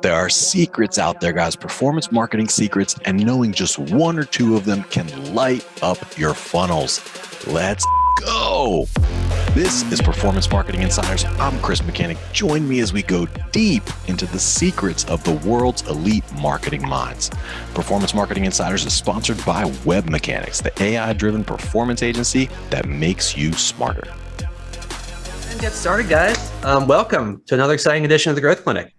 There are secrets out there, guys, performance marketing secrets, and knowing just one or two of them can light up your funnels. Let's go. This is Performance Marketing Insiders. I'm Chris Mechanic. Join me as we go deep into the secrets of the world's elite marketing minds. Performance Marketing Insiders is sponsored by Web Mechanics, the AI-driven performance agency that makes you smarter. And get started, guys. Welcome to another exciting edition of the Growth Clinic.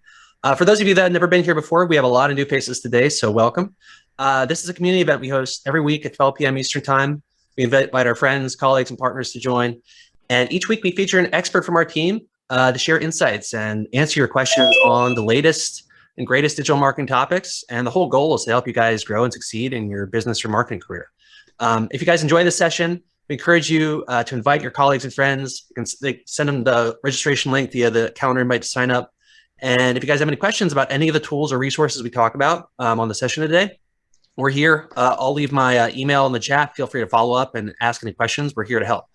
For those of you that have never been here before, we have a lot of new faces today, so welcome. This is a community event we host every week at 12 p.m. Eastern Time. We invite our friends, colleagues, and partners to join. And each week we feature an expert from our team to share insights and answer your questions on the latest and greatest digital marketing topics. And the whole goal is to help you guys grow and succeed in your business or marketing career. If you guys enjoy this session, we encourage you to invite your colleagues and friends. You can send them the registration link via the calendar invite to sign up. And if you guys have any questions about any of the tools or resources we talk about on the session today, we're here. I'll leave my email in the chat. Feel free to follow up and ask any questions. We're here to help.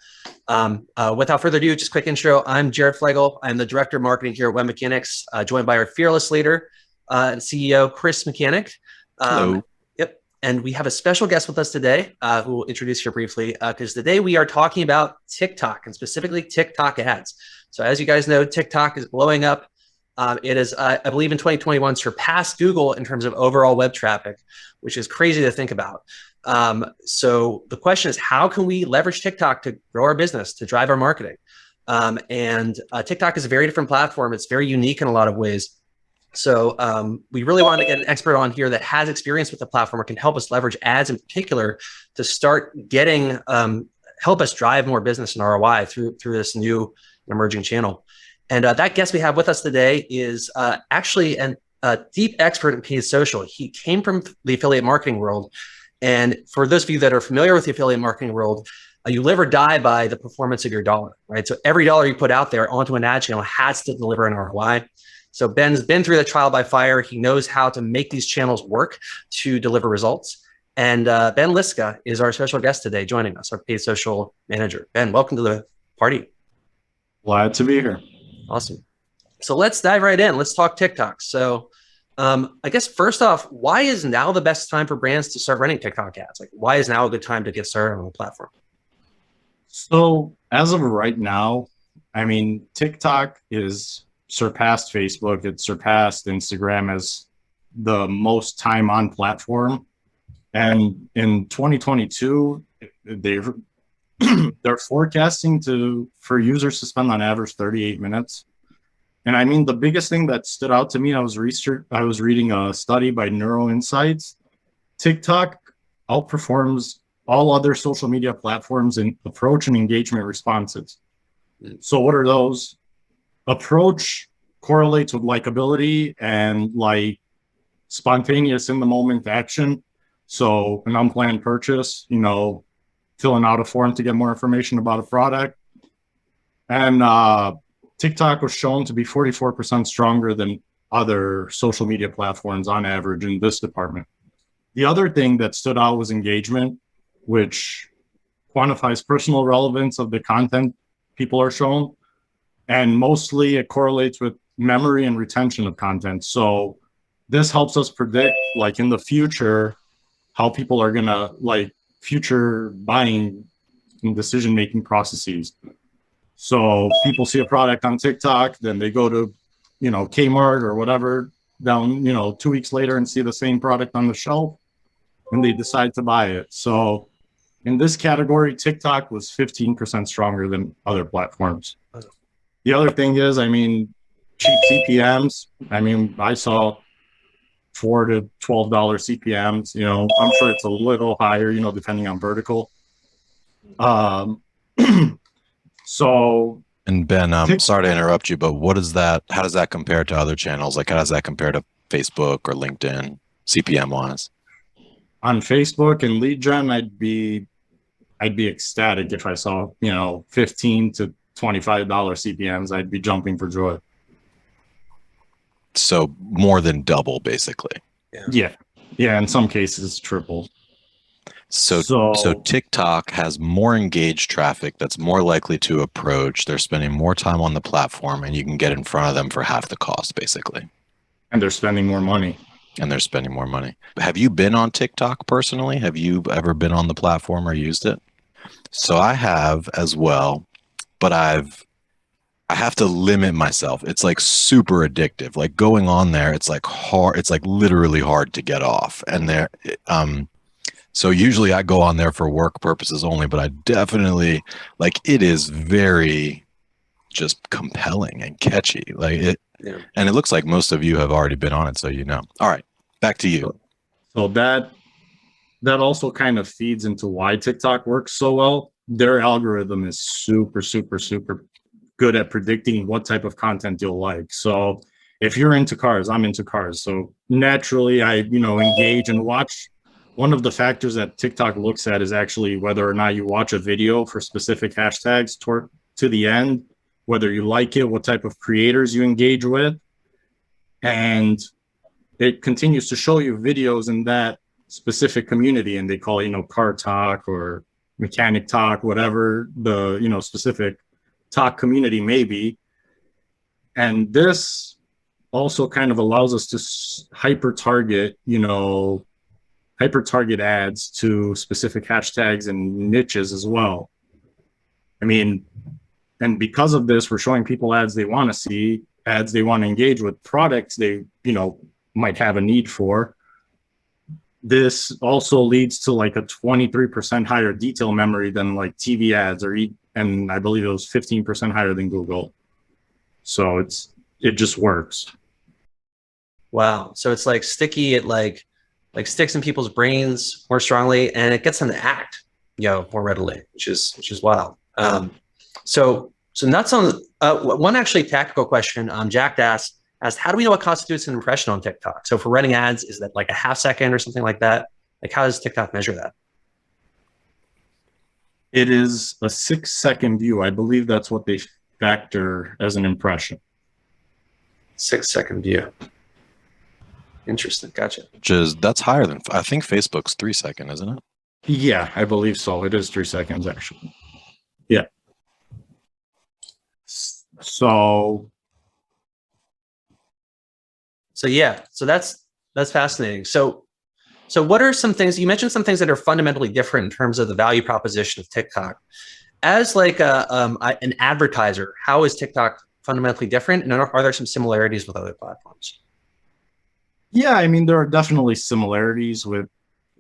Without further ado, just quick intro. I'm Jared Flegel. I'm the Director of Marketing here at Web Mechanics, joined by our fearless leader and CEO, Chris Mechanic. Hello. Yep. And we have a special guest with us today who we'll introduce here briefly because today we are talking about TikTok and specifically TikTok ads. So as you guys know, TikTok is blowing up. It is, I believe in 2021, surpassed Google in terms of overall web traffic, which is crazy to think about. So the question is, how can we leverage TikTok to grow our business, to drive our marketing? And TikTok is a very different platform. It's very unique in a lot of ways. So we really want to get an expert on here that has experience with the platform or can help us leverage ads in particular to start getting, help us drive more business and ROI through this new emerging channel. And that guest we have with us today is actually a deep expert in paid social. He came from the affiliate marketing world. And for those of you that are familiar with the affiliate marketing world, you live or die by the performance of your dollar, right? So every dollar you put out there onto an ad channel has to deliver an ROI. So Ben's been through the trial by fire. He knows how to make these channels work to deliver results. And Ben Lisca is our special guest today, joining us, our paid social manager. Ben, welcome to the party. Glad to be here. Awesome. So let's dive right in. Let's talk TikTok. So I guess first off, why is now the best time for brands to start running TikTok ads? Like, why is now a good time to get started on the platform? So as of right now, I mean, TikTok is surpassed Facebook. It's surpassed Instagram as the most time on platform. And in 2022, they're forecasting for users to spend on average 38 minutes. And I mean, the biggest thing that stood out to me, I was reading a study by Neuro Insights. TikTok outperforms all other social media platforms in approach and engagement responses. So what are those? Approach correlates with likability and like spontaneous in the moment action. So an unplanned purchase, filling out a form to get more information about a product. And TikTok was shown to be 44% stronger than other social media platforms on average in this department. The other thing that stood out was engagement, which quantifies personal relevance of the content people are shown. And mostly it correlates with memory and retention of content. So this helps us predict, like in the future, how people are going to future buying and decision-making processes. So people see a product on TikTok, then they go to, Kmart or whatever down, 2 weeks later and see the same product on the shelf and they decide to buy it. So in this category, TikTok was 15% stronger than other platforms. The other thing is, cheap CPMs. I saw $4 to $12 CPMs. I'm sure it's a little higher, depending on vertical. So. And Ben, I'm sorry to interrupt you, but what is that? How does that compare to other channels? Like, how does that compare to Facebook or LinkedIn, CPM wise? On Facebook and lead gen, I'd be ecstatic if I saw, $15 to $25 CPMs. I'd be jumping for joy. So more than double, basically. Yeah. In some cases, triple. So TikTok has more engaged traffic that's more likely to approach. They're spending more time on the platform, and you can get in front of them for half the cost, basically. And they're spending more money. Have you been on TikTok personally? Have you ever been on the platform or used it? So I have as well, but I have to limit myself. It's like super addictive. Like going on there, it's like hard. It's like literally hard to get off. And so usually I go on there for work purposes only, but I definitely like it is very just compelling and catchy. Like it, Yeah. and it looks like most of you have already been on it, so you know. All right, back to you. So that also kind of feeds into why TikTok works so well. Their algorithm is super, super, super good at predicting what type of content you'll like. So if you're into cars, I'm into cars. So naturally I, engage and watch. One of the factors that TikTok looks at is actually whether or not you watch a video for specific hashtags to the end, whether you like it, what type of creators you engage with. And it continues to show you videos in that specific community, and they call it, car talk or mechanic talk, whatever the, specific talk community may be. And this also kind of allows us to hyper target ads to specific hashtags and niches as well. I mean, and because of this, we're showing people ads they want to see, ads they want to engage with, products they, might have a need for. This also leads to like a 23% higher detail memory than like TV ads, and I believe it was 15% higher than Google. So it just works. Wow. So it's like sticky. It like sticks in people's brains more strongly, and it gets them to act, more readily, which is wild. So nuts on one actually tactical question. Jack asked, how do we know what constitutes an impression on TikTok? So for running ads, is that like a half second or something like that? Like how does TikTok measure that? It is a 6-second view. I believe that's what they factor as an impression. 6-second view. Interesting. Gotcha. That's higher than, I think Facebook's 3 second, isn't it? Yeah, I believe so. It is 3 seconds actually. Yeah. So that's fascinating. So what are some things you mentioned? Some things that are fundamentally different in terms of the value proposition of TikTok. As like an advertiser, how is TikTok fundamentally different, and are there some similarities with other platforms? Yeah, I mean, there are definitely similarities with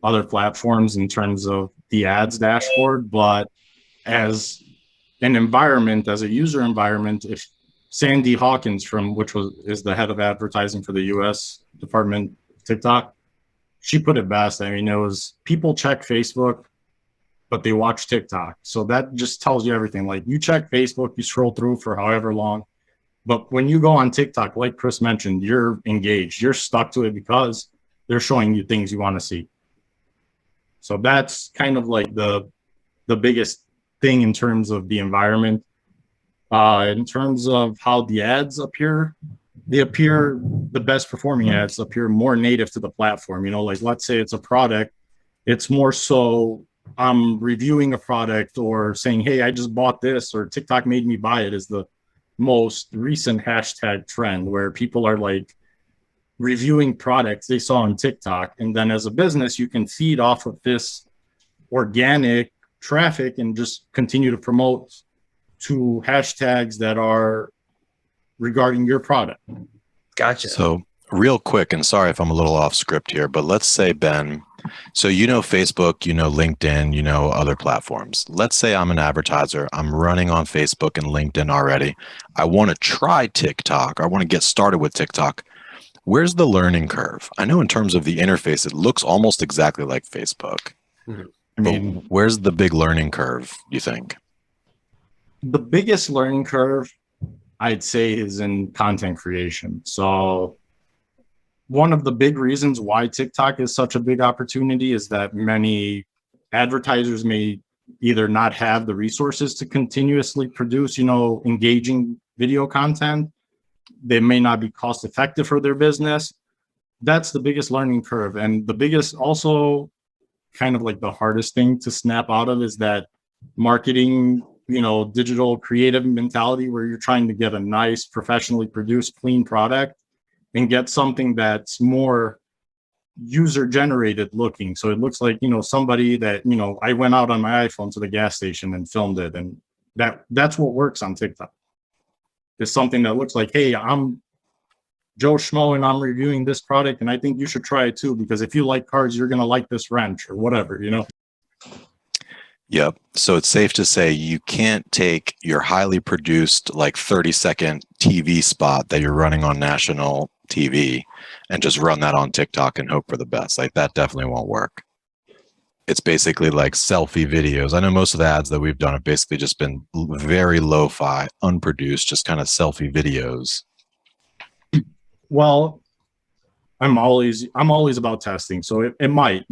other platforms in terms of the ads dashboard, but as an environment, as a user environment, if Sandy Hawkins, is the head of advertising for the US Department of TikTok, she put it best. I mean, it was people check Facebook, but they watch TikTok. So that just tells you everything. Like you check Facebook, you scroll through for however long, but when you go on TikTok, like Chris mentioned, you're engaged, you're stuck to it because they're showing you things you want to see. So that's kind of like the biggest thing in terms of the environment. In terms of how the ads appear, the best performing ads appear more native to the platform. Like let's say it's a product, it's more so I'm reviewing a product or saying, hey, I just bought this, or TikTok made me buy it, is the most recent hashtag trend where people are like reviewing products they saw on TikTok. And then as a business, you can feed off of this organic traffic and just continue to promote to hashtags that are regarding your product. Gotcha. So real quick, and sorry if I'm a little off script here, but let's say, Ben, so Facebook, LinkedIn, other platforms. Let's say I'm an advertiser. I'm running on Facebook and LinkedIn already. I want to try TikTok. I want to get started with TikTok. Where's the learning curve? I know in terms of the interface, it looks almost exactly like Facebook. Mm-hmm. I mean, where's the big learning curve, you think? The biggest learning curve, I'd say, is in content creation. So one of the big reasons why TikTok is such a big opportunity is that many advertisers may either not have the resources to continuously produce, engaging video content. They may not be cost effective for their business. That's the biggest learning curve. And the biggest, also kind of like the hardest thing to snap out of, is that marketing, digital creative mentality where you're trying to get a nice, professionally produced, clean product. and get something that's more user generated looking. So it looks like, somebody that, I went out on my iPhone to the gas station and filmed it. And that's what works on TikTok. It's something that looks like, hey, I'm Joe Schmo and I'm reviewing this product and I think you should try it too, because if you like cars, you're going to like this wrench or whatever, Yep. So it's safe to say you can't take your highly produced, like 30-second TV spot that you're running on national TV and just run that on TikTok and hope for the best. Like that definitely won't work. It's basically like selfie videos. I know most of the ads that we've done have basically just been very lo-fi, unproduced, just kind of selfie videos. Well, I'm always about testing. So it might,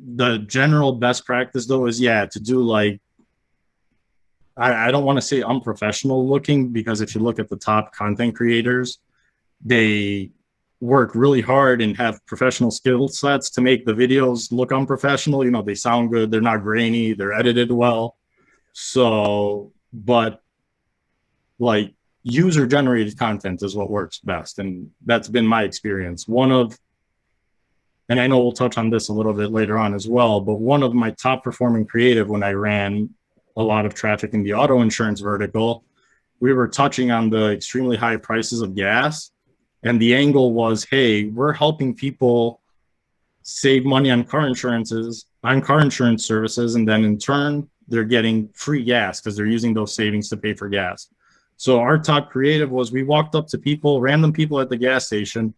the general best practice though is to do like, I don't want to say unprofessional looking, because if you look at the top content creators, they work really hard and have professional skill sets to make the videos look unprofessional. They sound good, they're not grainy, they're edited well. So, but like user generated content is what works best. And that's been my experience. And I know we'll touch on this a little bit later on as well, but one of my top performing creative when I ran a lot of traffic in the auto insurance vertical, we were touching on the extremely high prices of gas. And the angle was, hey, we're helping people save money on car insurance services. And then in turn, they're getting free gas because they're using those savings to pay for gas. So our top creative was, we walked up to people, random people at the gas station,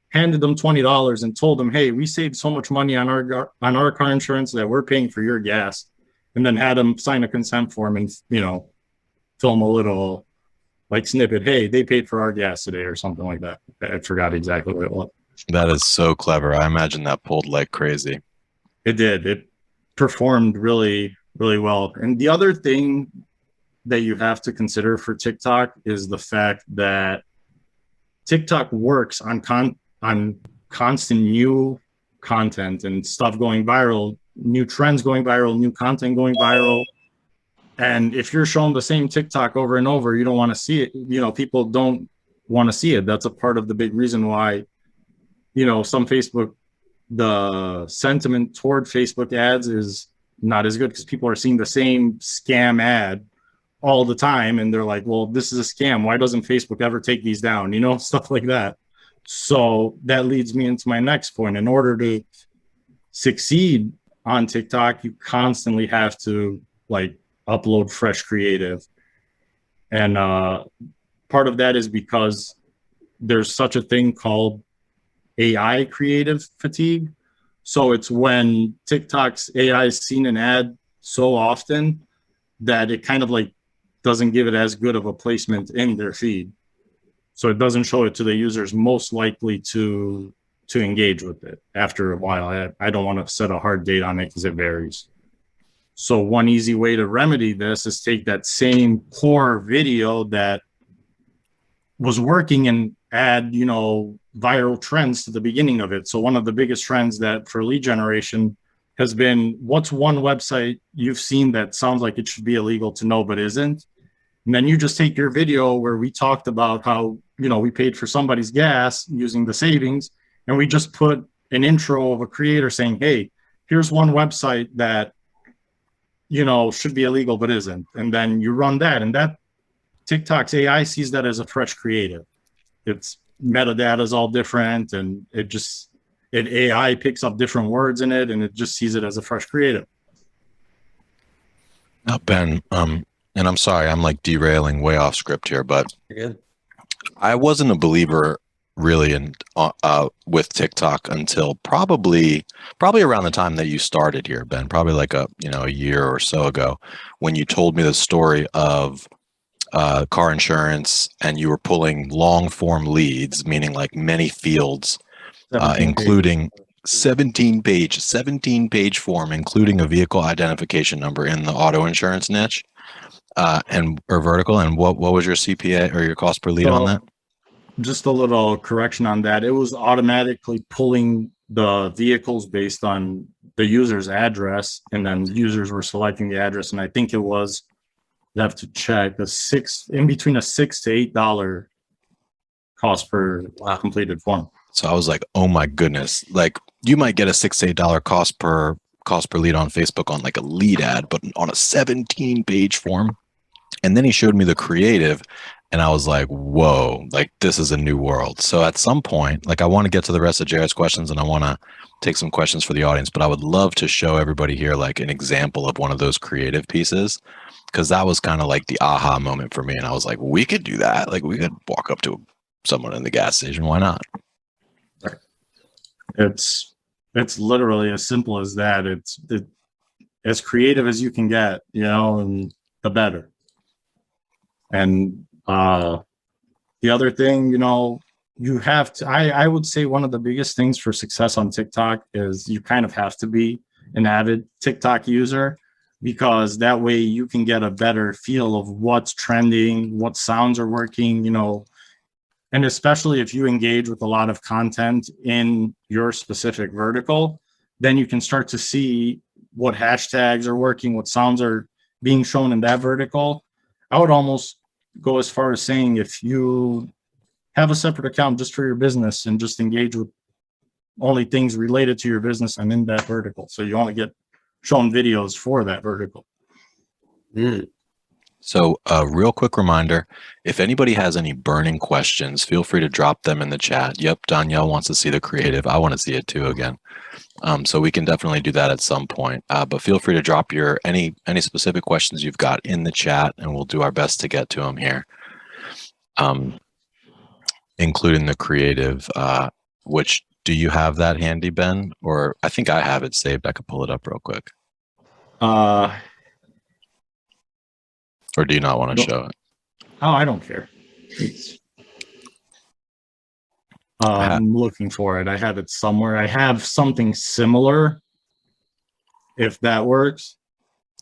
handed them $20 and told them, hey, we saved so much money on our car insurance that we're paying for your gas. And then had them sign a consent form and, film a little like snippet. Hey, they paid for our gas today or something like that. I forgot exactly what it was. That is so clever. I imagine that pulled like crazy. It did. It performed really, really well. And the other thing that you have to consider for TikTok is the fact that TikTok works on constant new content and stuff going viral, new trends going viral, new content going viral. And if you're showing the same TikTok over and over, you don't want to see it. People don't want to see it. That's a part of the big reason why, some the sentiment toward Facebook ads is not as good, because people are seeing the same scam ad all the time. And they're like, well, this is a scam. Why doesn't Facebook ever take these down? Stuff like that. So that leads me into my next point. In order to succeed on TikTok, you constantly have to upload fresh creative. And part of that is because there's such a thing called AI creative fatigue. So it's when TikTok's AI has seen an ad so often that it kind of doesn't give it as good of a placement in their feed. So it doesn't show it to the users most likely to engage with it after a while. I don't want to set a hard date on it because it varies. So one easy way to remedy this is take that same core video that was working and add, viral trends to the beginning of it. So one of the biggest trends that for lead generation has been, what's one website you've seen that sounds like it should be illegal to know but isn't? And then you just take your video where we talked about how, we paid for somebody's gas using the savings, and we just put an intro of a creator saying, hey, here's one website that, should be illegal but isn't. And then you run that, and that TikTok's AI sees that as a fresh creative. Its metadata is all different, and it AI picks up different words in it, and it just sees it as a fresh creative. Now, Ben, and I'm sorry, I'm derailing way off script here, but You're good. I wasn't a believer really in with TikTok until probably around the time that you started here, Ben, probably a year or so ago, when you told me the story of car insurance, and you were pulling long form leads, meaning many fields, including 17 page form, including a vehicle identification number in the auto insurance niche or vertical. And what was your CPA or your cost per lead on that? Just a little correction on that. It was automatically pulling the vehicles based on the user's address, and then users were selecting the address. And I think it was, you have to check, in between a $6 to $8 cost per completed form. So I was like, oh my goodness, like you might get a $6 to $8 cost per lead on Facebook on like a lead ad, but on a 17-page form. And then he showed me the creative and I was like, whoa, like this is a new world. So at some point, like I want to get to the rest of Jared's questions and I want to take some questions for the audience, but I would love to show everybody here like an example of one of those creative pieces, because that was kind of like the aha moment for me. And I was like, we could do that. Like we could walk up to someone in the gas station. Why not? It's literally as simple as that. It's as creative as you can get, you know, and the better. And the other thing, you know, you have to, I would say one of the biggest things for success on TikTok is you kind of have to be an avid TikTok user, because that way you can get a better feel of what's trending, what sounds are working, you know, and especially if you engage with a lot of content in your specific vertical, then you can start to see what hashtags are working, what sounds are being shown in that vertical. I would almost go as far as saying if you have a separate account just for your business and just engage with only things related to your business and in that vertical, so you only get shown videos for that vertical. So a real quick reminder, if anybody has any burning questions, feel free to drop them in the chat. Yep, Danielle wants to see the creative. I want to see it too again. So we can definitely do that at some point. But feel free to drop your any specific questions you've got in the chat, and we'll do our best to get to them here, including the creative. Which, do you have that handy, Ben? Or I think I have it saved. I could pull it up real quick. Or do you not want to show it? Oh, I don't care. I'm looking for it. I have it somewhere. I have something similar, if that works.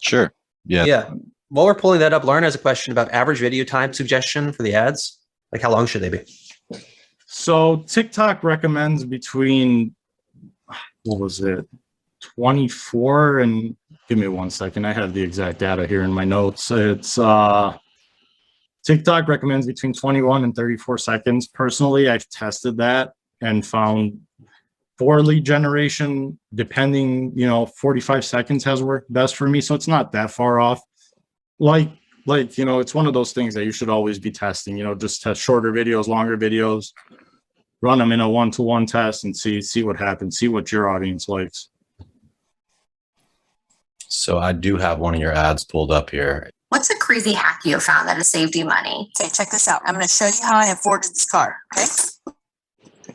Sure. Yeah. Yeah. While we're pulling that up, Lauren has a question about average video time suggestion for the ads. Like, how long should they be? So TikTok recommends between, what was it, 24 and, give me 1 second. I have the exact data here in my notes. It's TikTok recommends between 21 and 34 seconds. Personally, I've tested that and found for lead generation, depending, 45 seconds has worked best for me. So it's not that far off. Like, it's one of those things that you should always be testing, just test shorter videos, longer videos, run them in a one-to-one test and see what happens, see what your audience likes. So I do have one of your ads pulled up here. What's a crazy hack you found that has saved you money? Okay, check this out. I'm going to show you how I afforded this car. Okay. All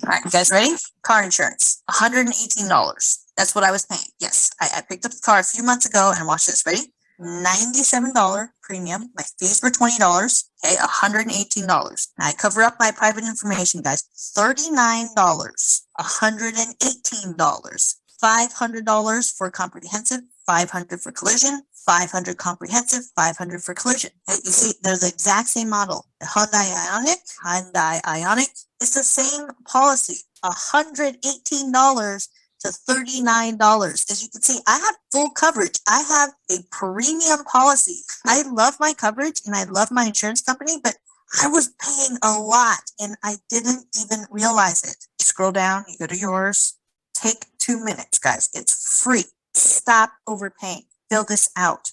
right, you guys ready? Car insurance, $118. That's what I was paying. Yes, I picked up the car a few months ago and watch this. Ready? $97 premium. My fees were $20. Okay, $118. Now I cover up my private information, guys. $39, $118, $500 for comprehensive, $500 for collision, $500 comprehensive, $500 for collision. Okay, you see, they're the exact same model. The Hyundai Ioniq is the same policy. $118 to $39. As you can see, I have full coverage. I have a premium policy. I love my coverage and I love my insurance company, but I was paying a lot and I didn't even realize it. You scroll down, you go to yours. Take 2 minutes, guys. It's free. Stop overpaying. Fill this out.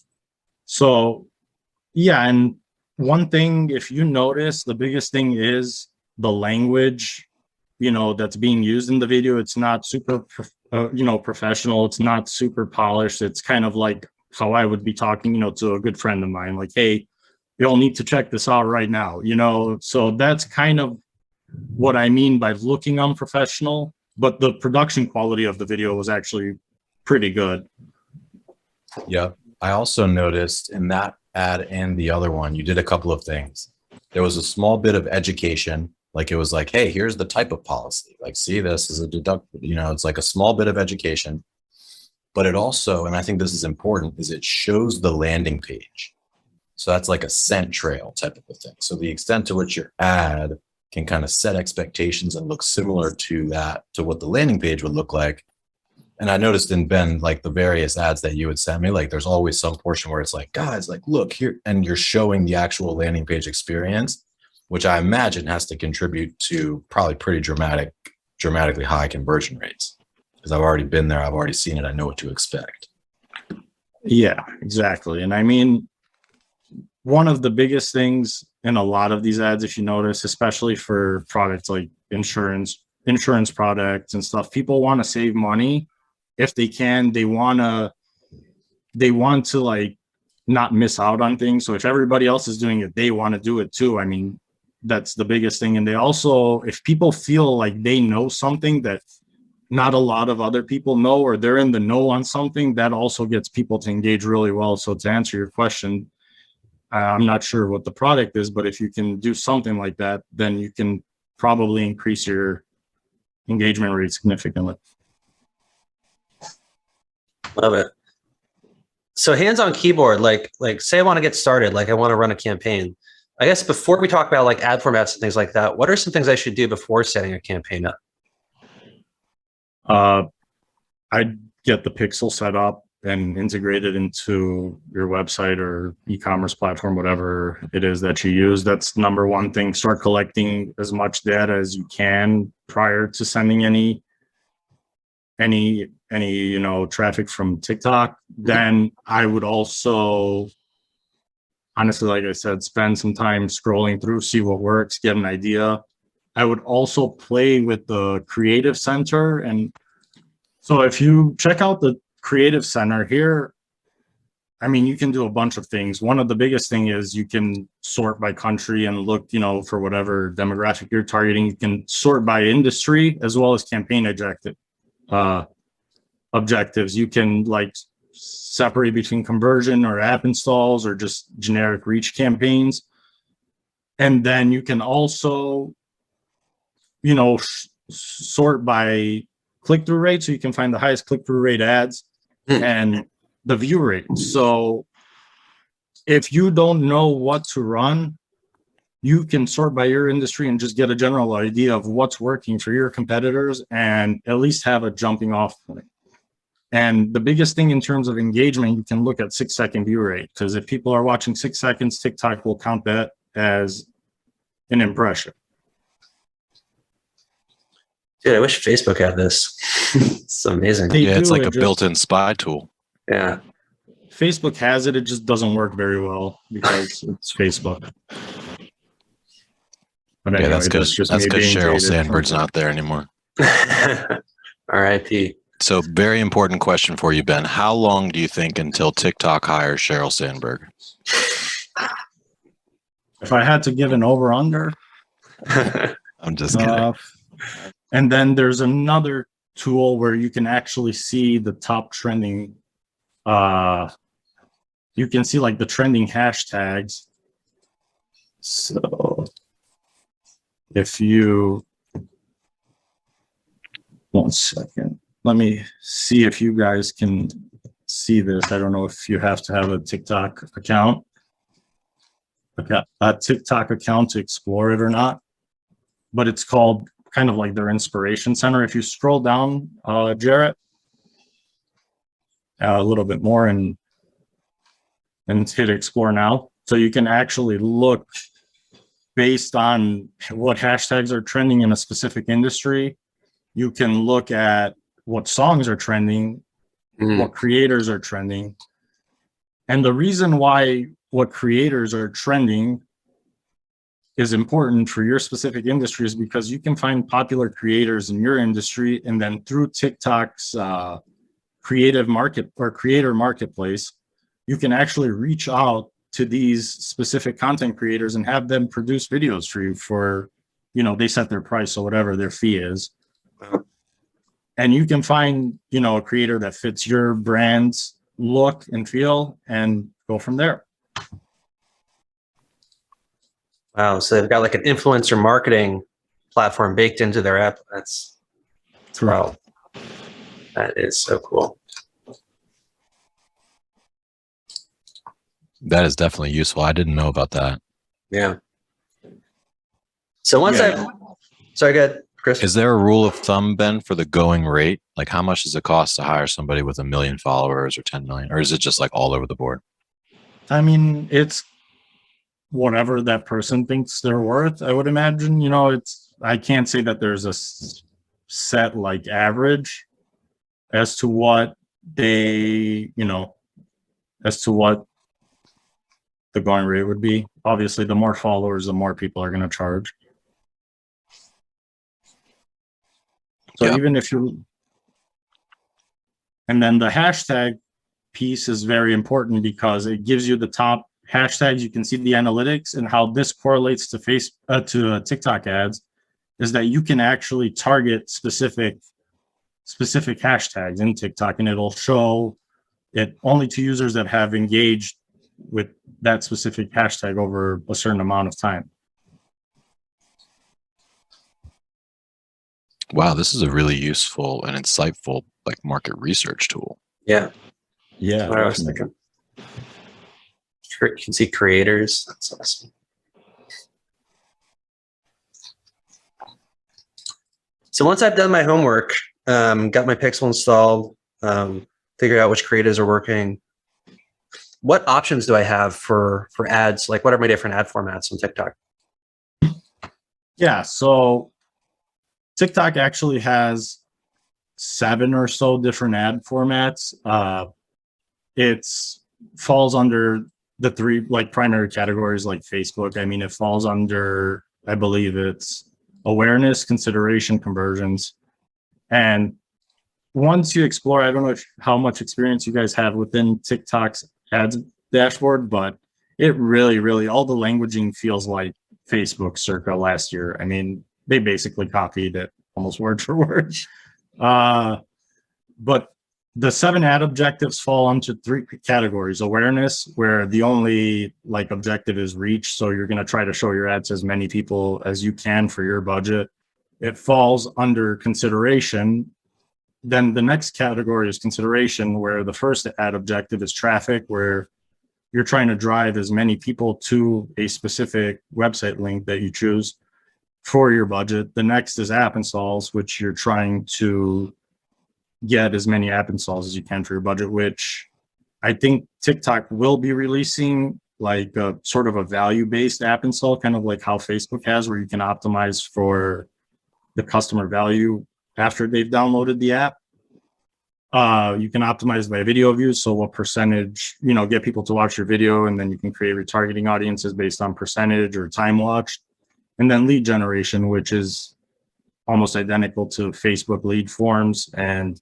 So, yeah, and one thing, if you notice, the biggest thing is the language, that's being used in the video. It's not super, professional. It's not super polished. It's kind of like how I would be talking, to a good friend of mine, like, hey, you'll need to check this out right now, So that's kind of what I mean by looking unprofessional. But the production quality of the video was actually pretty good. Yeah. I also noticed in that ad and the other one, you did a couple of things. There was a small bit of education. Like it was like, hey, here's the type of policy. Like, see, this is a it's like a small bit of education. But it also, and I think this is important, is it shows the landing page. So that's like a scent trail type of a thing. So the extent to which your ad can kind of set expectations and look similar to what the landing page would look like. And I noticed in Ben, like the various ads that you would send me, like there's always some portion where it's like, guys, like, look here, and you're showing the actual landing page experience. which I imagine has to contribute to probably pretty dramatically high conversion rates. Because I've already been there, I've already seen it, I know what to expect. Yeah, exactly. And I mean, one of the biggest things in a lot of these ads, if you notice, especially for products like insurance products and stuff, people want to save money if they can. They want to like not miss out on things. So if everybody else is doing it, they want to do it too. I mean, that's the biggest thing. And they also, if people feel like they know something that not a lot of other people know, or they're in the know on something, that also gets people to engage really well. So to answer your question, I'm not sure what the product is, but if you can do something like that, then you can probably increase your engagement rate significantly. Love it. So hands on keyboard, like say I want to get started, like I want to run a campaign. I guess before we talk about like ad formats and things like that, what are some things I should do before setting a campaign up? I'd get the pixel set up and integrate it into your website or e-commerce platform, whatever it is that you use. That's number one thing. Start collecting as much data as you can prior to sending any traffic from TikTok. Then I would also, honestly, like I said, spend some time scrolling through, see what works, get an idea. I would also play with the Creative Center. And so if you check out the Creative Center here, I mean, you can do a bunch of things. One of the biggest thing is you can sort by country and look, for whatever demographic you're targeting. You can sort by industry as well as campaign objectives. You can like separate between conversion or app installs or just generic reach campaigns. And then you can also, sort by click-through rate, so you can find the highest click-through rate ads and the view rate. So if you don't know what to run, you can sort by your industry and just get a general idea of what's working for your competitors and at least have a jumping off point. And the biggest thing in terms of engagement, you can look at 6-second view rate, because if people are watching 6 seconds, TikTok will count that as an impression. Dude, I wish Facebook had this. It's amazing. It's like a built-in spy tool. Yeah. Facebook has it. It just doesn't work very well because it's Facebook. But anyway, that's because Sheryl Sandberg's not there anymore. R.I.P. So very important question for you, Ben. How long do you think until TikTok hires Sheryl Sandberg? If I had to give an over-under. I'm just kidding. And then there's another tool where you can actually see the top trending. You can see like the trending hashtags. So if you, one second, let me see if you guys can see this. I don't know if you have to have a TikTok account, a TikTok account to explore it or not, but it's called kind of like their inspiration center. If you scroll down, Jarrett, a little bit more and hit explore now. So you can actually look based on what hashtags are trending in a specific industry. You can look at what songs are trending, what creators are trending. And the reason why what creators are trending is important for your specific industry is because you can find popular creators in your industry, and then through TikTok's creative market or creator marketplace, you can actually reach out to these specific content creators and have them produce videos for you for, they set their price or whatever their fee is. And you can find, a creator that fits your brand's look and feel and go from there. Wow. So they've got like an influencer marketing platform baked into their app. That's wow. That is so cool. That is definitely useful. I didn't know about that. Yeah. So sorry, go ahead, Chris. Is there a rule of thumb, Ben, for the going rate? Like how much does it cost to hire somebody with 1 million followers or 10 million? Or is it just like all over the board? I mean, it's whatever that person thinks they're worth. I would imagine, I can't say that there's a set like average as to what as to what the going rate would be. Obviously, the more followers, the more people are going to charge. So Yep. even if you, and then the hashtag piece is very important because it gives you the top hashtags. You can see the analytics, and how this correlates to TikTok ads is that you can actually target specific hashtags in TikTok, and it'll show it only to users that have engaged with that specific hashtag over a certain amount of time. Wow, this is a really useful and insightful like market research tool. Yeah. Yeah, What I was thinking. You can see creators. That's awesome. So once I've done my homework, got my pixel installed, figured out which creatives are working, what options do I have for ads? Like, what are my different ad formats on TikTok? Yeah, so TikTok actually has 7 or so different ad formats. It falls under the 3 like primary categories like Facebook. I mean, it falls under, I believe it's awareness, consideration, conversions. And once you explore, I don't know how much experience you guys have within TikTok's ads dashboard, but it really, all the languaging feels like Facebook circa last year. I mean, they basically copied it almost word for word. But the 7 ad objectives fall into 3 categories. Awareness, where the only like objective is reach. So you're going to try to show your ads to as many people as you can for your budget. It falls under consideration. Then the next category is consideration, where the first ad objective is traffic, where you're trying to drive as many people to a specific website link that you choose for your budget. The next is app installs, which you're trying to get as many app installs as you can for your budget, which I think TikTok will be releasing like a sort of a value-based app install, kind of like how Facebook has, where you can optimize for the customer value after they've downloaded the app. You can optimize by video views. So what percentage, get people to watch your video, and then you can create retargeting audiences based on percentage or time watched. And then lead generation, which is almost identical to Facebook lead forms. And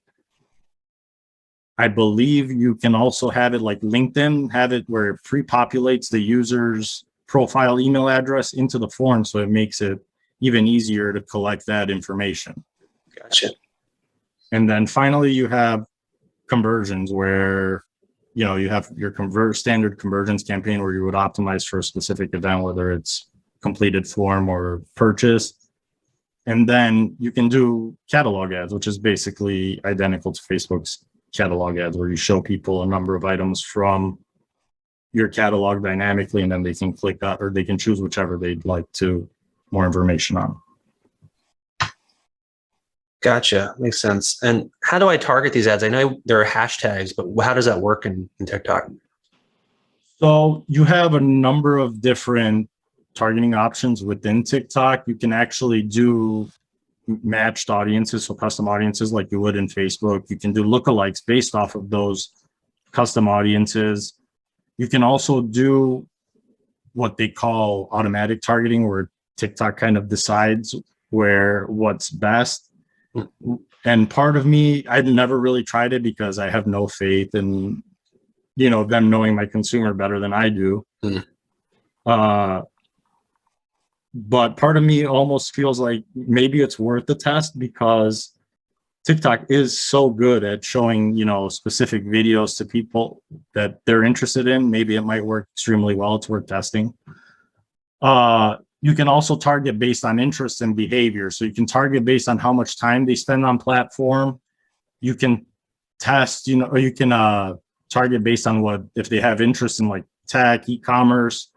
I believe you can also have it like LinkedIn, have it where it pre-populates the user's profile email address into the form. So it makes it even easier to collect that information. Gotcha. And then finally, you have conversions, where you have your standard conversions campaign, where you would optimize for a specific event, whether it's completed form or purchase. And then you can do catalog ads, which is basically identical to Facebook's catalog ads, where you show people a number of items from your catalog dynamically, and then they can click on, or they can choose whichever they'd like to more information on. Gotcha. Makes sense. And how do I target these ads? I know there are hashtags, but how does that work in TikTok? So you have a number of different targeting options within TikTok. You can actually do matched audiences, so custom audiences like you would in Facebook. You can do lookalikes based off of those custom audiences. You can also do what they call automatic targeting, where TikTok kind of decides what's best. And part of me, I'd never really tried it because I have no faith in, them knowing my consumer better than I do. But part of me almost feels like maybe it's worth the test, because TikTok is so good at showing, specific videos to people that they're interested in. Maybe it might work extremely well. It's worth testing. You can also target based on interest and behavior. So you can target based on how much time they spend on platform. You can test, or you can target based on if they have interest in like tech, e-commerce,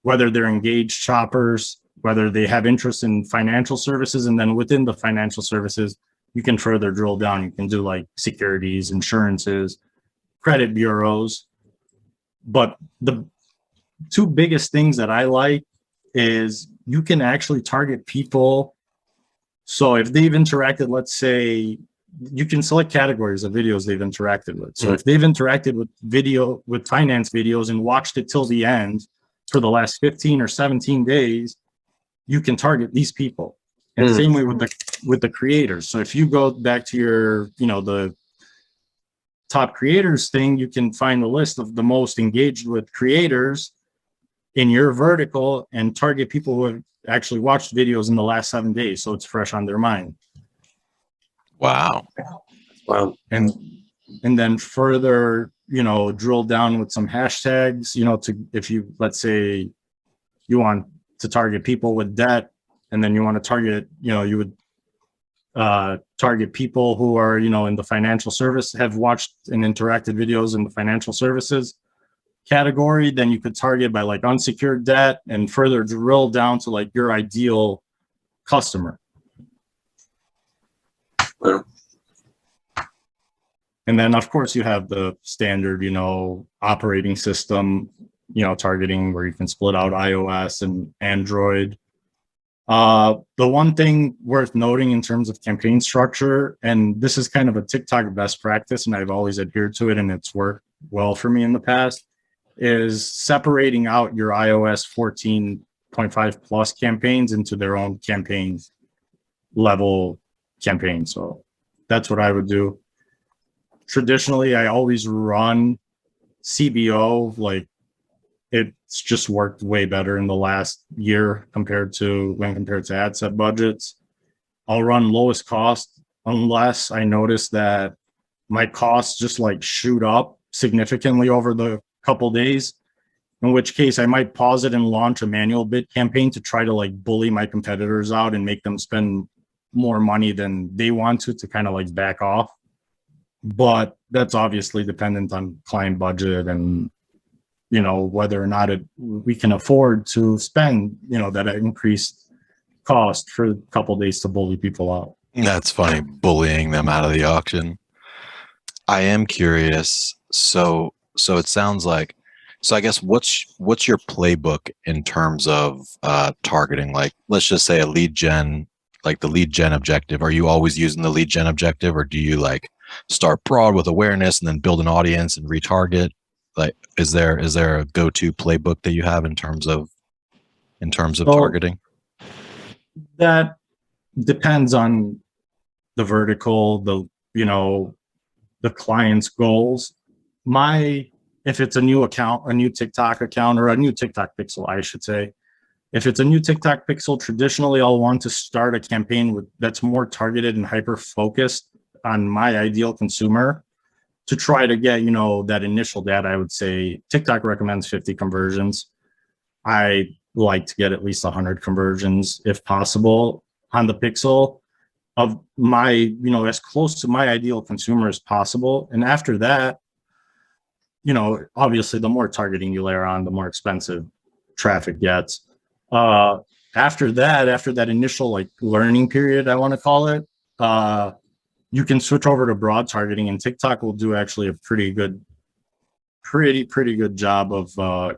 whether they're engaged shoppers, whether they have interest in financial services. And then within the financial services, you can further drill down. You can do like securities, insurances, credit bureaus. But two biggest things that I like is you can actually target people. So if they've interacted, let's say you can select categories of videos they've interacted with. So if they've interacted with finance videos and watched it till the end for the last 15 or 17 days, you can target these people. And same way with the creators. So if you go back to your, the top creators thing, you can find a list of the most engaged with creators in your vertical and target people who have actually watched videos in the last 7 days. So it's fresh on their mind. Wow. And then further, drill down with some hashtags, if you, let's say you want to target people with debt, and then you want to target, you would target people who are, in the financial service, have watched and interacted videos in the financial services category. Then you could target by like unsecured debt and further drill down to like your ideal customer. And then of course you have the standard, operating system, targeting where you can split out iOS and Android. The one thing worth noting in terms of campaign structure, and this is kind of a TikTok best practice, and I've always adhered to it, and it's worked well for me in the past, is separating out your iOS 14.5 plus campaigns into their own campaigns level campaign. So that's what I would do. Traditionally, I always run CBO. Like, it's just worked way better in the last year compared to ad set budgets. I'll run lowest cost unless I notice that my costs just like shoot up significantly over the couple days, in which case I might pause it and launch a manual bid campaign to try to like bully my competitors out and make them spend more money than they want to kind of like back off. But that's obviously dependent on client budget and, whether or not we can afford to spend, that increased cost for a couple days to bully people out. That's funny, bullying them out of the auction. I am curious. So it sounds like, I guess what's your playbook in terms of targeting? Like, let's just say a lead gen, like the lead gen objective. Are you always using the lead gen objective, or do you like start broad with awareness and then build an audience and retarget? Like, is there a go-to playbook that you have in terms of targeting? That depends on the vertical, the client's goals. If it's a new account, a new TikTok account, or a new TikTok pixel, I should say, if it's a new TikTok pixel, traditionally I'll want to start a campaign that's more targeted and hyper-focused on my ideal consumer to try to get, that initial data. I would say TikTok recommends 50 conversions. I like to get at least 100 conversions if possible on the pixel of my, as close to my ideal consumer as possible. And after that, obviously the more targeting you layer on, the more expensive traffic gets. After that initial like learning period, I want to call it, you can switch over to broad targeting, and TikTok will do actually a pretty good job of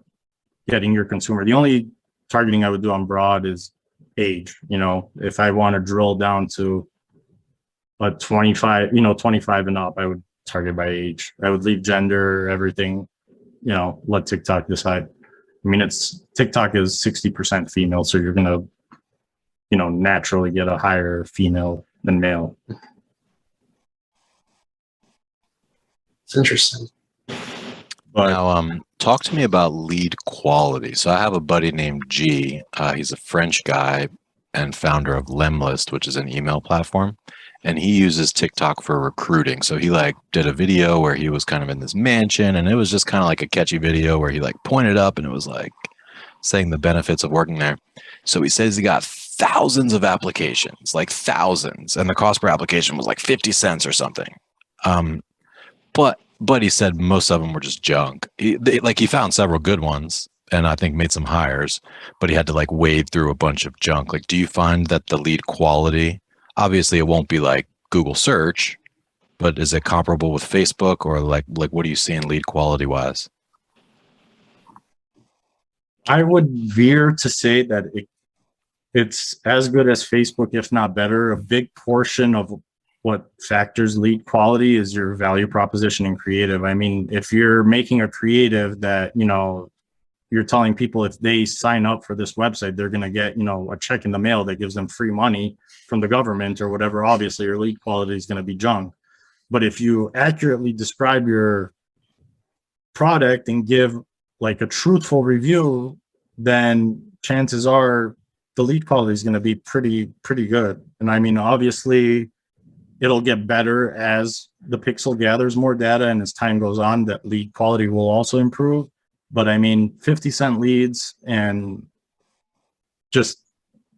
getting your consumer. The only targeting I would do on broad is age. If I want to drill down to a 25 and up, I would target by age. I would leave gender, everything, let TikTok decide. I mean, TikTok is 60% female, so you're gonna, naturally get a higher female than male. It's interesting. But Now, talk to me about lead quality. So I have a buddy named G. He's a French guy and founder of Lemlist, which is an email platform. And he uses TikTok for recruiting. So he like did a video where he was kind of in this mansion, and it was just kind of like a catchy video where he like pointed up and it was like saying the benefits of working there. So he says he got thousands of applications, like thousands, and the cost per application was like 50 cents or something. But he said most of them were just junk. He found several good ones and I think made some hires, but he had to like wade through a bunch of junk. Like, do you find that the lead quality, obviously it won't be like Google search, but is it comparable with Facebook, or like what do you see in lead quality wise? I would veer to say that it's as good as Facebook, if not better. A big portion of what factors lead quality is your value proposition and creative. I mean, if you're making a creative that, you're telling people if they sign up for this website, they're going to get, a check in the mail that gives them free money from the government or whatever, obviously your lead quality is going to be junk. But if you accurately describe your product and give like a truthful review, then chances are the lead quality is going to be pretty good. And I mean, obviously it'll get better as the pixel gathers more data, and as time goes on, that lead quality will also improve. But I mean, 50-cent leads and just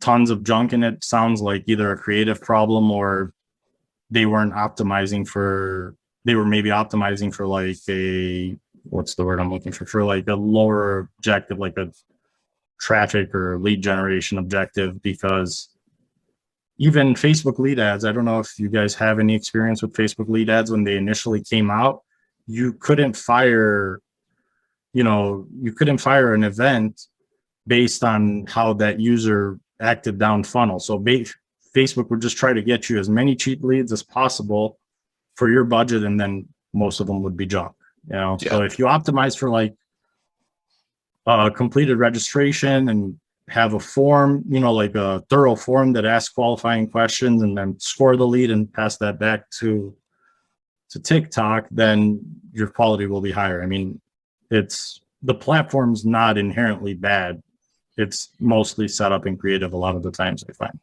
tons of junk in it sounds like either a creative problem or they weren't optimizing for, they were maybe optimizing for like a, what's the word I'm looking for like a lower objective, like a traffic or lead generation objective. Because even Facebook lead ads, I don't know if you guys have any experience with Facebook lead ads. When they initially came out, you couldn't fire an event based on how that user acted down funnel. So Facebook would just try to get you as many cheap leads as possible for your budget, and then most of them would be junk. Yeah. So if you optimize for like completed registration and have a form, like a thorough form that asks qualifying questions, and then score the lead and pass that back to TikTok, then your quality will be higher. I mean, the platform's not inherently bad. It's mostly set up and creative a lot of the times, I find.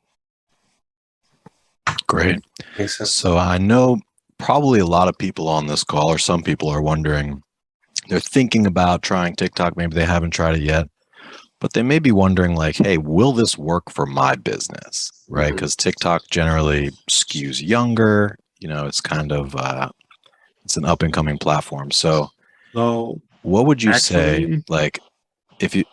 Great. So I know probably a lot of people on this call, or some people are wondering, they're thinking about trying TikTok. Maybe they haven't tried it yet, but they may be wondering like, hey, will this work for my business? Right? Because TikTok generally skews younger. It's kind of, it's an up and coming platform. So what would you say, like, if you...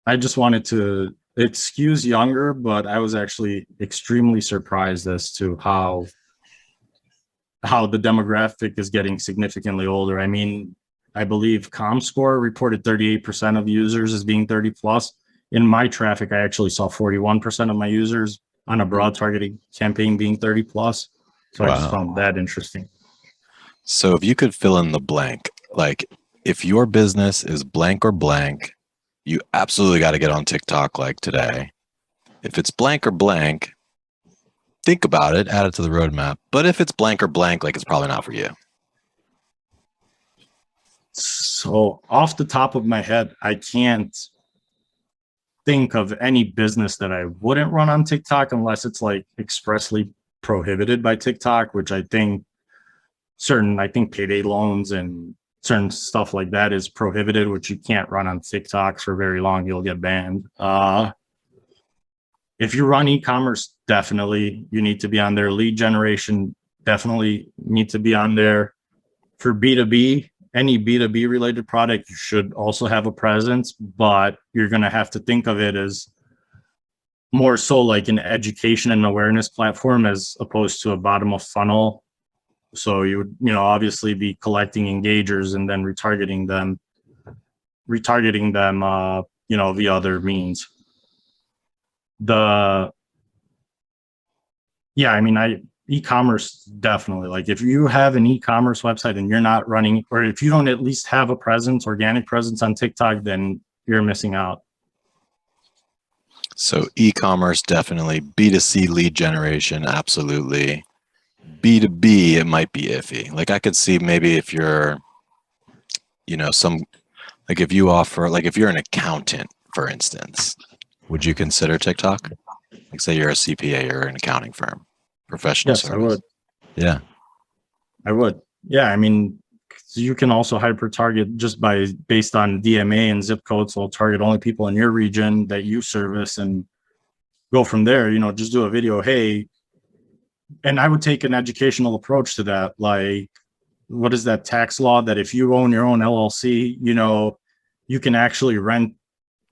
I just wanted to, it skews younger, but I was actually extremely surprised as to how the demographic is getting significantly older. I mean, I believe ComScore reported 38% of users as being 30 plus. In my traffic, I actually saw 41% of my users on a broad targeting campaign being 30 plus. So I just found that interesting. So if you could fill in the blank, like if your business is blank or blank, you absolutely got to get on TikTok like today. If it's blank or blank, think about it, add it to the roadmap. But if it's blank or blank, like it's probably not for you. So off the top of my head, I can't think of any business that I wouldn't run on TikTok unless it's like expressly prohibited by TikTok, which I think payday loans and certain stuff like that is prohibited, which you can't run on TikTok for very long. You'll get banned. If you run e-commerce, definitely you need to be on there. Lead generation, definitely need to be on there. For B2B, any B2B related product, you should also have a presence, but you're going to have to think of it as more so like an education and awareness platform as opposed to a bottom of funnel. So you would, obviously be collecting engagers and then retargeting them, via other means. E-commerce, definitely. Like if you have an e-commerce website and you're not running, or if you don't at least have a presence, organic presence on TikTok, then you're missing out. So e-commerce, definitely. B2C lead generation, absolutely. B2B, it might be iffy. Like I could see maybe if you're, if you offer, like if you're an accountant, for instance, would you consider TikTok? Like say you're a CPA or an accounting firm, professional service. I would. Yeah. I would. Yeah. I mean, you can also hyper target just based on DMA and zip codes. So target only people in your region that you service and go from there. Just do a video. Hey, and I would take an educational approach to that. Like, what is that tax law that if you own your own LLC, you can actually rent,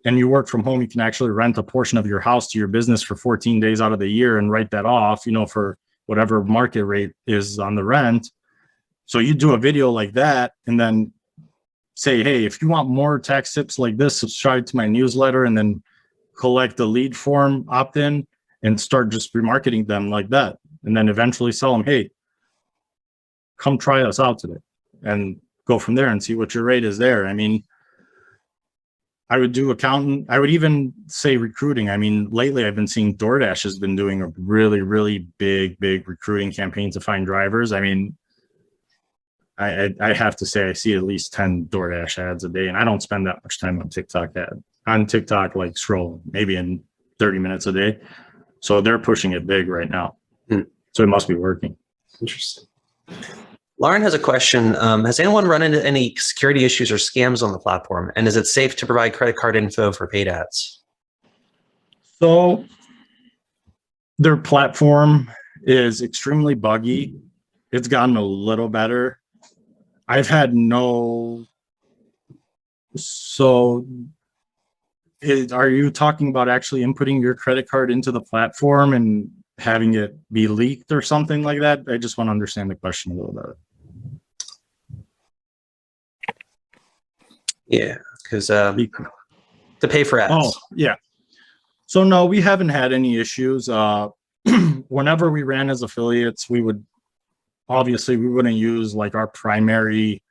and you work from home, you can actually rent a portion of your house to your business for 14 days out of the year and write that off, for whatever market rate is on the rent. So you do a video like that, and then say, hey, if you want more tax tips like this, subscribe to my newsletter and then collect the lead form opt-in and start just remarketing them like that. And then eventually sell them, hey, come try us out today, and go from there and see what your rate is there. I mean, I would do accountant. I would even say recruiting. I mean, lately I've been seeing DoorDash has been doing a really, really big recruiting campaign to find drivers. I mean, I have to say I see at least 10 DoorDash ads a day, and I don't spend that much time on TikTok, like scrolling, maybe in 30 minutes a day. So they're pushing it big right now. So it must be working. Interesting. Lauren has a question. Has anyone run into any security issues or scams on the platform? And is it safe to provide credit card info for paid ads? So their platform is extremely buggy. It's gotten a little better. I've had no. So are you talking about actually inputting your credit card into the platform and having it be leaked or something like that? I just want to understand the question a little better. Yeah, because to pay for ads. Oh, yeah. So no, we haven't had any issues. Whenever we ran as affiliates, we wouldn't use like our primary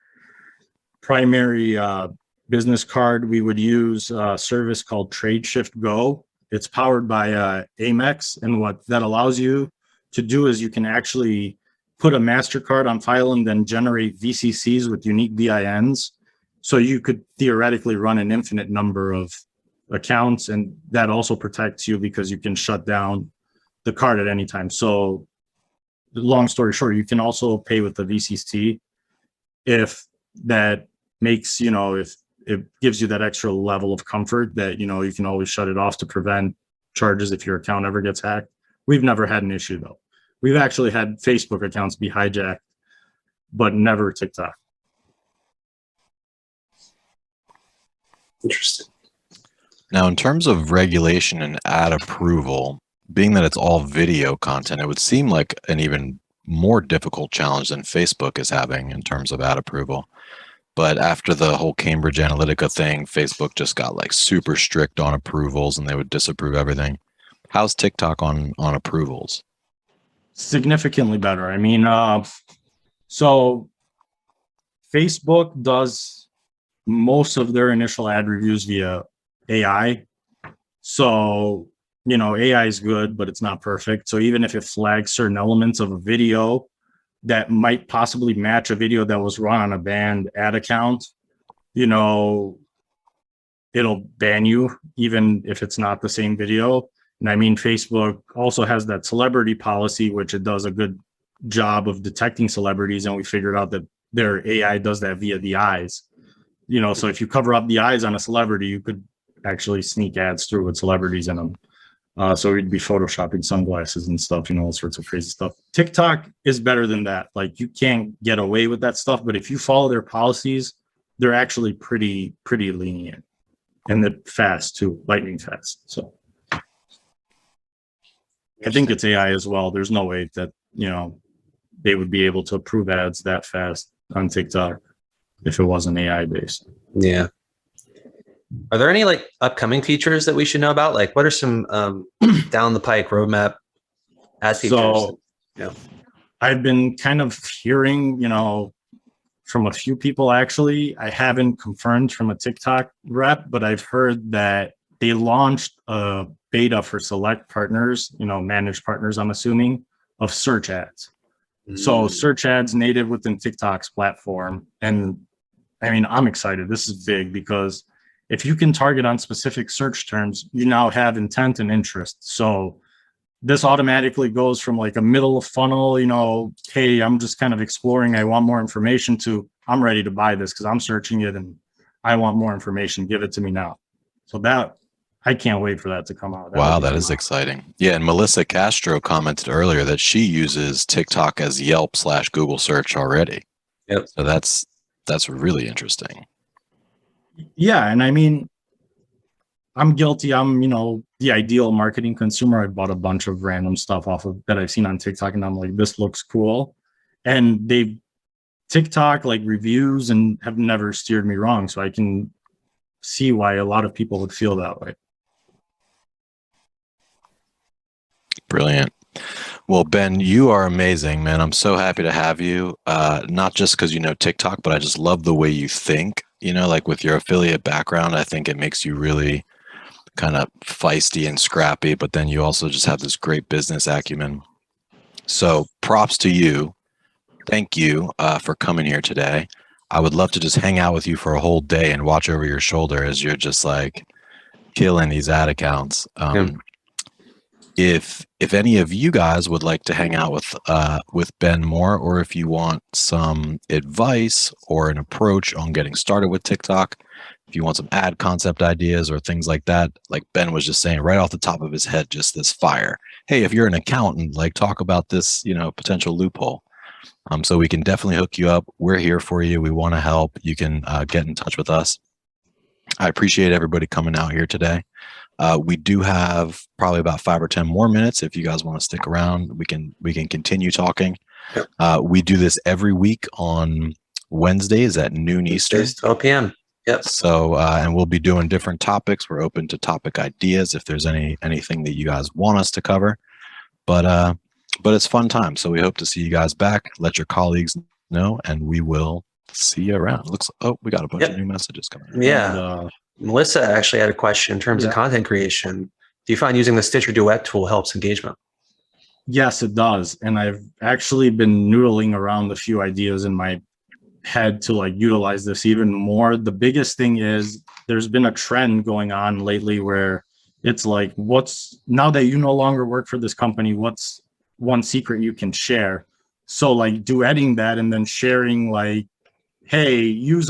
business card. We would use a service called TradeShift Go. It's powered by Amex, and what that allows you to do is you can actually put a MasterCard on file and then generate VCCs with unique BINs. So you could theoretically run an infinite number of accounts, and that also protects you because you can shut down the card at any time. So long story short, you can also pay with the VCC if that makes, if it gives you that extra level of comfort that, you can always shut it off to prevent charges if your account ever gets hacked. We've never had an issue though. We've actually had Facebook accounts be hijacked, but never TikTok. Interesting. Now, in terms of regulation and ad approval, being that it's all video content, it would seem like an even more difficult challenge than Facebook is having in terms of ad approval. But after the whole Cambridge Analytica thing, Facebook just got like super strict on approvals and they would disapprove everything. How's TikTok on approvals? Significantly better. I mean, so Facebook does most of their initial ad reviews via AI. So, AI is good, but it's not perfect. So even if it flags certain elements of a video that might possibly match a video that was run on a banned ad account, it'll ban you, even if it's not the same video. And I mean, Facebook also has that celebrity policy, which it does a good job of detecting celebrities. And we figured out that their AI does that via the eyes. So if you cover up the eyes on a celebrity, you could actually sneak ads through with celebrities in them. So we'd be photoshopping sunglasses and stuff, all sorts of crazy stuff. TikTok is better than that. Like, you can't get away with that stuff, but if you follow their policies, they're actually pretty lenient, and they're fast too, lightning fast. So I think it's AI as well. There's no way that, they would be able to approve ads that fast on TikTok if it wasn't AI based. Yeah. Are there any like upcoming features that we should know about? Like, what are some down the pike roadmap ad features? So I've been kind of hearing, from a few people actually. I haven't confirmed from a TikTok rep, but I've heard that they launched a beta for select partners, managed partners, I'm assuming, of search ads. So search ads native within TikTok's platform. And I mean, I'm excited. This is big because if you can target on specific search terms, you now have intent and interest. So this automatically goes from like a middle of funnel, hey, I'm just kind of exploring, I want more information, to I'm ready to buy this because I'm searching it and I want more information. Give it to me now. So that, I can't wait for that to come out. Wow, that is exciting. Yeah, and Melissa Castro commented earlier that she uses TikTok as Yelp/Google search already. Yep. So that's really interesting. Yeah, and I mean, I'm guilty. I'm, the ideal marketing consumer. I bought a bunch of random stuff off of that I've seen on TikTok, and I'm like, this looks cool. And they've TikTok like reviews and have never steered me wrong. So I can see why a lot of people would feel that way. Brilliant. Well, Ben, you are amazing, man. I'm so happy to have you. Not just because you know TikTok, but I just love the way you think. You know, like with your affiliate background, I think it makes you really kind of feisty and scrappy, but then you also just have this great business acumen. So props to you. Thank you for coming here today. I would love to just hang out with you for a whole day and watch over your shoulder as you're just like killing these ad accounts. If any of you guys would like to hang out with Ben more, or if you want some advice or an approach on getting started with TikTok, if you want some ad concept ideas or things like that, like Ben was just saying right off the top of his head, just this fire. Hey, if you're an accountant, like talk about this, potential loophole. So we can definitely hook you up. We're here for you. We want to help. You can get in touch with us. I appreciate everybody coming out here today. We do have probably about 5 or 10 more minutes. If you guys want to stick around, we can continue talking. We do this every week on Wednesdays at noon Eastern. 12 p.m. Yep. So, and we'll be doing different topics. We're open to topic ideas if there's anything that you guys want us to cover. But it's fun time. So we hope to see you guys back. Let your colleagues know, and we will see you around. We got a bunch of new messages coming in. Yeah. Melissa actually had a question in terms of content creation. Do you find using the Stitcher Duet tool helps engagement? Yes, it does. And I've actually been noodling around a few ideas in my head to like utilize this even more. The biggest thing is there's been a trend going on lately where it's like, now that you no longer work for this company, what's one secret you can share? So like duetting that and then sharing like, hey, use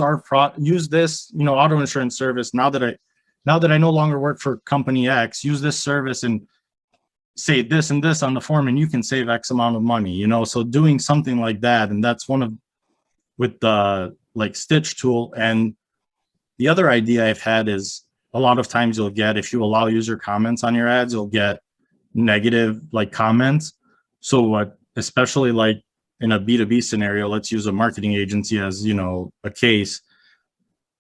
this, auto insurance service. Now that I no longer work for company X, use this service and say this and this on the form, and you can save X amount of money. So doing something like that, and that's with the like Stitch tool. And the other idea I've had is a lot of times you'll get, if you allow user comments on your ads, you'll get negative like comments. So especially like in a B2B scenario, let's use a marketing agency as, a case.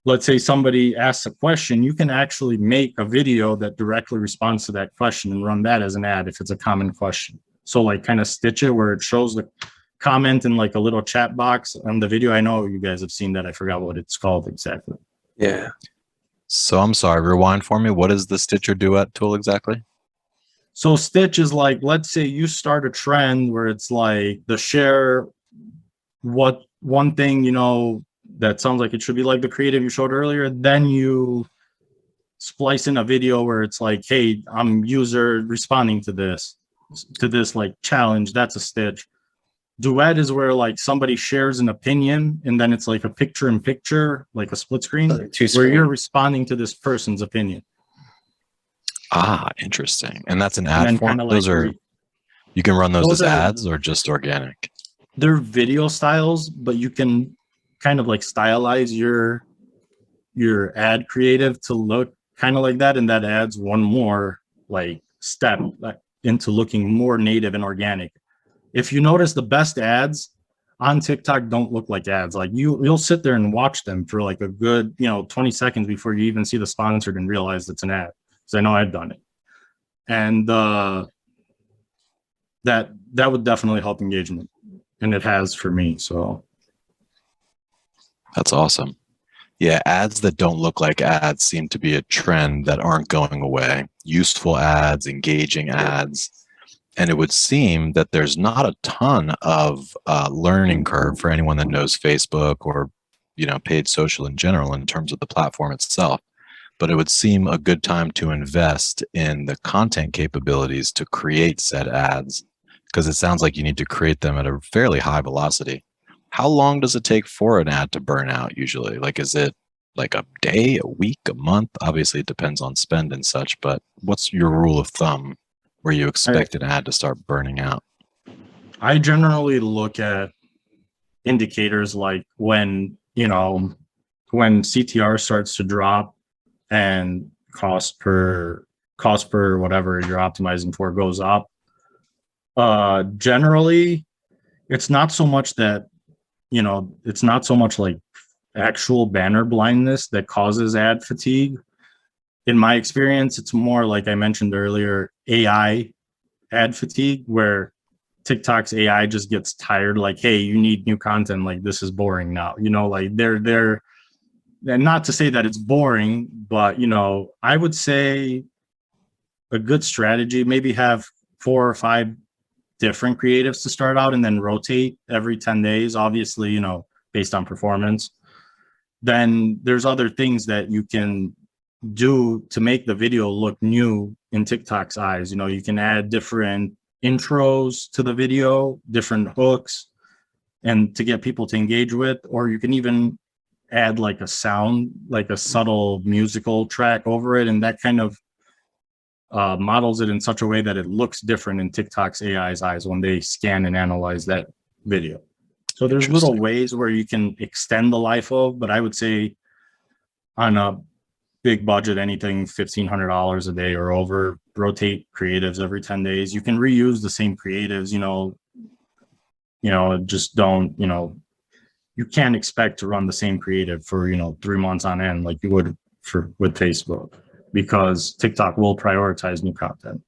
Let's say somebody asks a question, you can actually make a video that directly responds to that question and run that as an ad if it's a common question. So like kind of stitch it where it shows the comment in like a little chat box on the video. I know you guys have seen that. I forgot what it's called exactly. Yeah. So I'm sorry, rewind for me. What is the Stitcher Duet tool exactly? So Stitch is like, let's say you start a trend where it's like the share what one thing, that sounds like it should be like the creative you showed earlier. Then you splice in a video where it's like, hey, I'm user responding to this like challenge. That's a Stitch. Duet is where like somebody shares an opinion and then it's like a picture in picture, like a split screen, where you're responding to this person's opinion. Interesting. And that's an ad form. Like you can run those as ads or just organic. They're video styles, but you can kind of like stylize your ad creative to look kind of like that, and that adds one more like step into looking more native and organic. If you notice, the best ads on TikTok don't look like ads. Like you'll sit there and watch them for like a good 20 seconds before you even see the sponsored and realize it's an ad. Because I know I've done it, and that would definitely help engagement, and it has for me. So that's awesome. Yeah, ads that don't look like ads seem to be a trend that aren't going away. Useful ads, engaging ads. And it would seem that there's not a ton of learning curve for anyone that knows Facebook or, paid social in general in terms of the platform itself. But it would seem a good time to invest in the content capabilities to create said ads, because it sounds like you need to create them at a fairly high velocity. How long does it take for an ad to burn out usually? Like, is it like a day, a week, a month? Obviously, it depends on spend and such, but what's your rule of thumb where you expect an ad to start burning out? I generally look at indicators like when CTR starts to drop and cost per whatever you're optimizing for goes up. Generally, it's not so much that it's not so much like actual banner blindness that causes ad fatigue. In my experience, it's more like I mentioned earlier, AI ad fatigue, where TikTok's AI just gets tired. Like, hey, you need new content. Like, this is boring now. Like they're and not to say that it's boring, but I would say a good strategy, maybe have 4 or 5 different creatives to start out and then rotate every 10 days, obviously, based on performance. Then there's other things that you can do to make the video look new in TikTok's eyes. You can add different intros to the video, different hooks, and to get people to engage with, or you can even add like a sound, like a subtle musical track over it, and that kind of models it in such a way that it looks different in TikTok's AI's eyes when they scan and analyze that video. So there's little ways where you can extend the life of, but I would say on a big budget, anything $1,500 a day or over, rotate creatives every 10 days. You can reuse the same creatives, just don't, you can't expect to run the same creative for, 3 months on end like you would with Facebook, because TikTok will prioritize new content.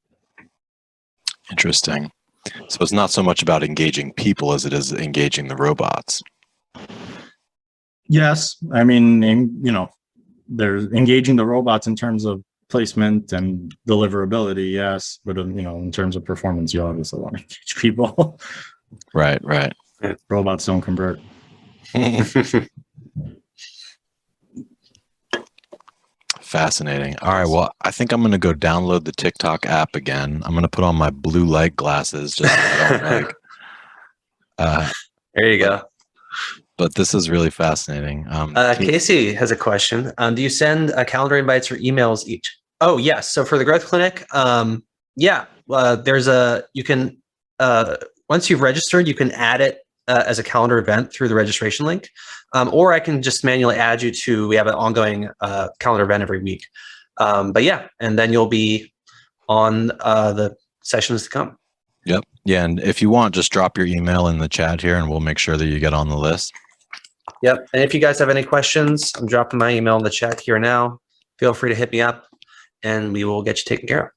Interesting. So it's not so much about engaging people as it is engaging the robots. Yes. I mean, they're engaging the robots in terms of placement and deliverability. Yes. But, in terms of performance, you obviously want to engage people. Right. Robots don't convert. Fascinating. All right. Well, I think I'm going to go download the TikTok app again. I'm going to put on my blue light glasses. Just there you go. But this is really fascinating. Casey has a question. Do you send calendar invites or emails each? Oh, yes. So for the Growth Clinic, you can, once you've registered, you can add it as a calendar event through the registration link. Or I can just manually add you to, we have an ongoing calendar event every week. But yeah, and then you'll be on the sessions to come. Yep. Yeah. And if you want, just drop your email in the chat here and we'll make sure that you get on the list. Yep. And if you guys have any questions, I'm dropping my email in the chat here now. Feel free to hit me up and we will get you taken care of.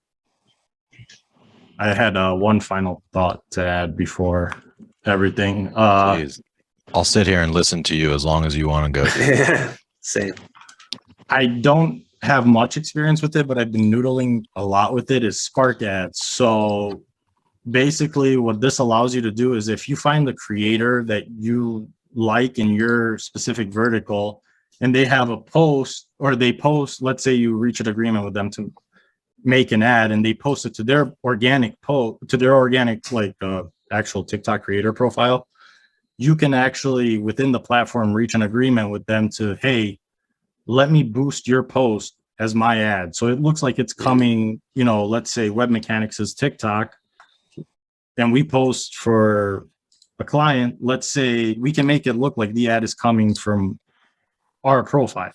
I had one final thought to add before everything. Please. I'll sit here and listen to you as long as you want to go. Same. I don't have much experience with it, but I've been noodling a lot with it, is Spark ads. So basically what this allows you to do is if you find the creator that you like in your specific vertical and they have a post, or they post, let's say you reach an agreement with them to make an ad and they post it to their organic actual TikTok creator profile, you can actually within the platform reach an agreement with them to, hey, let me boost your post as my ad. So it looks like it's coming, let's say Web Mechanics is TikTok and we post for a client. Let's say we can make it look like the ad is coming from our profile.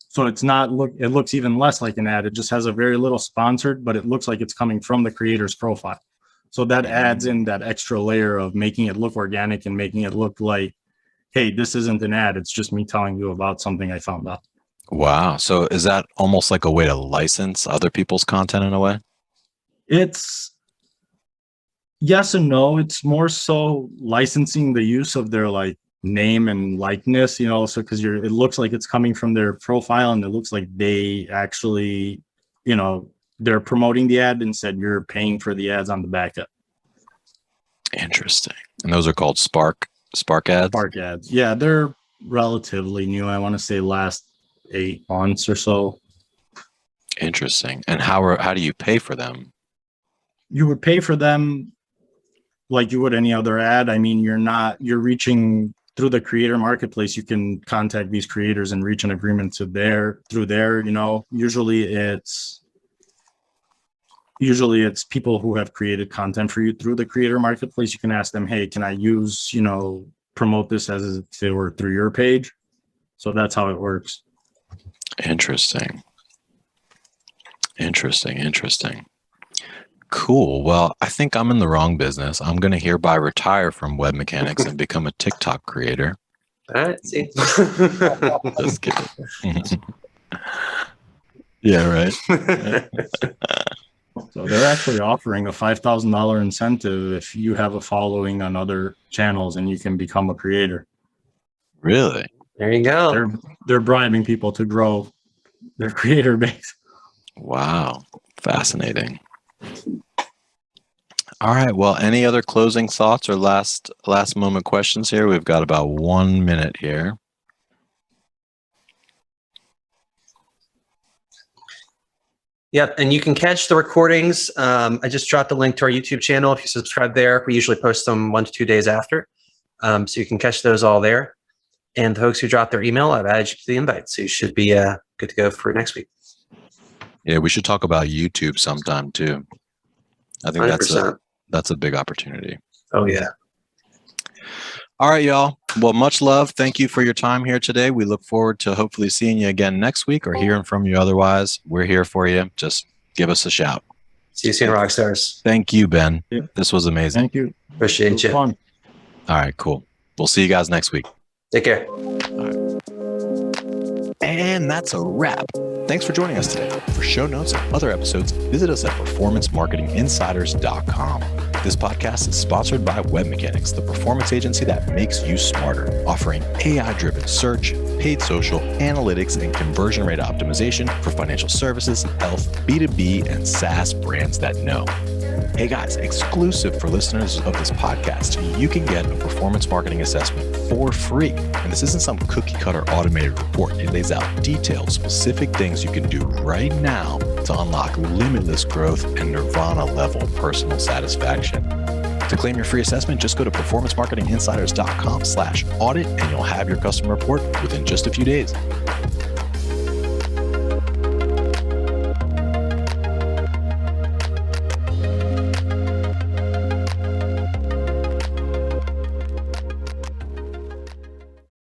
So it's not it looks even less like an ad. It just has a very little sponsored, but it looks like it's coming from the creator's profile. So that adds in that extra layer of making it look organic and making it look like, hey, this isn't an ad. It's just me telling you about something I found out. Wow. So is that almost like a way to license other people's content in a way? It's yes and no. It's more so licensing the use of their name and likeness, so because it looks like it's coming from their profile and it looks like they actually, they're promoting the ad and said you're paying for the ads on the back end. Interesting. And those are called Spark ads? Spark ads. Yeah, they're relatively new. I want to say last 8 months or so. Interesting. And how do you pay for them? You would pay for them like you would any other ad. I mean, you're reaching through the creator marketplace. You can contact these creators and reach an agreement through there, usually it's people who have created content for you through the creator marketplace. You can ask them, hey, can I use, promote this as if it were through your page? So that's how it works. Interesting. Cool. Well, I think I'm in the wrong business. I'm going to hereby retire from Web Mechanics and become a TikTok creator. All right. See. Just kidding. Yeah, right. So they're actually offering a $5,000 incentive if you have a following on other channels and you can become a creator. Really? There you go. They're bribing people to grow their creator base. Wow. Fascinating. All right. Well, any other closing thoughts or last moment questions here? We've got about 1 minute here. Yep, and you can catch the recordings. I just dropped the link to our YouTube channel. If you subscribe there, we usually post them 1 to 2 days after. So you can catch those all there. And the folks who dropped their email, I've added you to the invite. So you should be good to go for next week. Yeah, we should talk about YouTube sometime too. I think 100%. that's a big opportunity. Oh, yeah. All right, y'all. Well, much love. Thank you for your time here today. We look forward to hopefully seeing you again next week or hearing from you otherwise. We're here for you. Just give us a shout. See you soon, Rockstars. Thank you, Ben. Yeah. This was amazing. Thank you. Appreciate It was you. fun. All right, cool. We'll see you guys next week. Take care. And that's a wrap. Thanks for joining us today. For show notes and other episodes, visit us at performancemarketinginsiders.com. This podcast is sponsored by Web Mechanics, the performance agency that makes you smarter, offering AI-driven search, paid social, analytics, and conversion rate optimization for financial services, health, B2B, and SaaS brands that know. Hey guys, exclusive for listeners of this podcast, you can get a performance marketing assessment for free. And this isn't some cookie cutter automated report. It lays out detailed, specific things you can do right now to unlock limitless growth and nirvana level personal satisfaction. To claim your free assessment, just go to performancemarketinginsiders.com/audit and you'll have your custom report within just a few days.